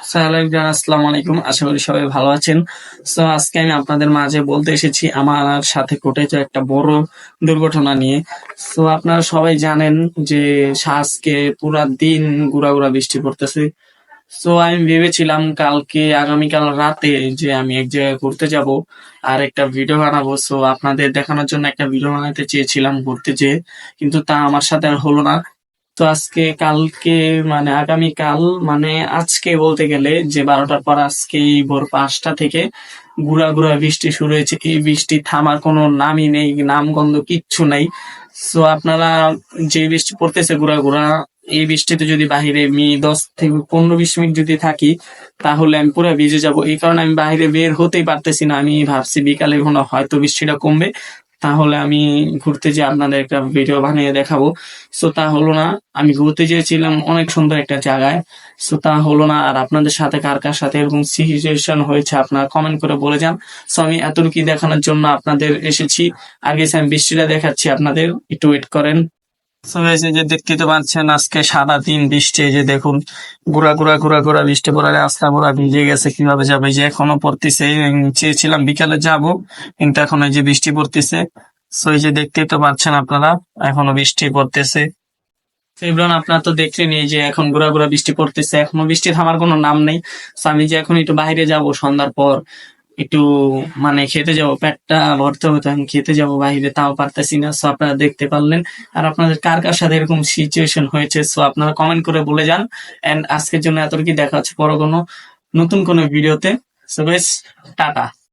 আসসালামু আলাইকুম। আশা করি সবাই ভালো আছেন। আজকে আমি আপনাদের মাঝে বলতে এসেছি আমার সাথে ঘটেছে একটা বড় দুর্ঘটনা নিয়ে। আপনারা সবাই জানেন যে আজকে পুরা দিন গুড়া বৃষ্টি পড়তেছে। আমি ভেবেছিলাম আগামীকাল রাতে যে আমি এক জায়গায় ঘুরতে যাব আর একটা ভিডিও বানাবো। আপনাদের দেখানোর জন্য একটা ভিডিও বানাতে চেয়েছিলাম ঘুরতে যেয়ে, কিন্তু তা আমার সাথে আর হলো না। আগামীকাল মানে আজকে বলতে গেলে যে 12টার পর আজকে ভোর 5টা থেকে গুড়া বৃষ্টি শুরু হয়েছে। এই বৃষ্টি থামার কোনো নামই নেই, নামগন্ধ কিচ্ছু নাই। আপনারা যে বৃষ্টি পড়তেছে গুড়া এই বৃষ্টিতে যদি বাহিরে 10 থেকে 15-20 মিনিট যদি থাকি তাহলে আমি পুরো ভিজে যাব। এই কারণে আমি বাইরে বের হতেই পারতেছি না। আমি ভাবছি বিকালে হয়তো বৃষ্টিটা কমবে, তাহলে আমি ঘুরতে যেয়ে আপনাদের একটা ভিডিও বানিয়ে দেখাবো। তা হলো না। আমি ঘুরতে চেয়েছিলাম অনেক সুন্দর একটা জায়গায়, তা হলো না। আর আপনাদের সাথে কার কার সাথে এরকম সিচুয়েশন হয়েছে আপনারা কমেন্ট করে বলে যান। আমি এতটুকু দেখানোর জন্য আপনাদের এসেছি। আগে আমি বৃষ্টিটা দেখাচ্ছি আপনাদের, একটু ওয়েট করেন। এই যে দেখতে তো পাচ্ছেন আজকে সারাদিন বৃষ্টি। এই যে দেখুন গুড়া বৃষ্টি পড়ে রাস্তা পুরা ভিজে গেছে। কিভাবে যাবে, যে এখনো পড়তেছে। চেয়েছিলাম বিকালে যাব, কিন্তু এখন এই যে বৃষ্টি পড়তেছে। এই যে দেখতেই তো পাচ্ছেন আপনারা, এখনো বৃষ্টি পড়তেছে। ইমরান, আপনার তো দেখলেন এই যে এখন গুড়া বৃষ্টি পড়তেছে, এখনো বৃষ্টি থামার কোনো নাম নেই। আমি যে এখন একটু বাইরে যাব সন্ধ্যার পর, একটু খেতে যাব, পেটটা ভরতে হতো, আমি খেতে যাব বাইরে, তাও পারতেছি না। আপনারা দেখতে পারলেন। আর আপনাদের কার কার সাথে এরকম সিচুয়েশন হয়েছে আপনারা কমেন্ট করে বলে যান। এন্ড আজকের জন্য এতটুকু, দেখা হচ্ছে পরে কোনো নতুন কোনো ভিডিওতে। Guys, tata.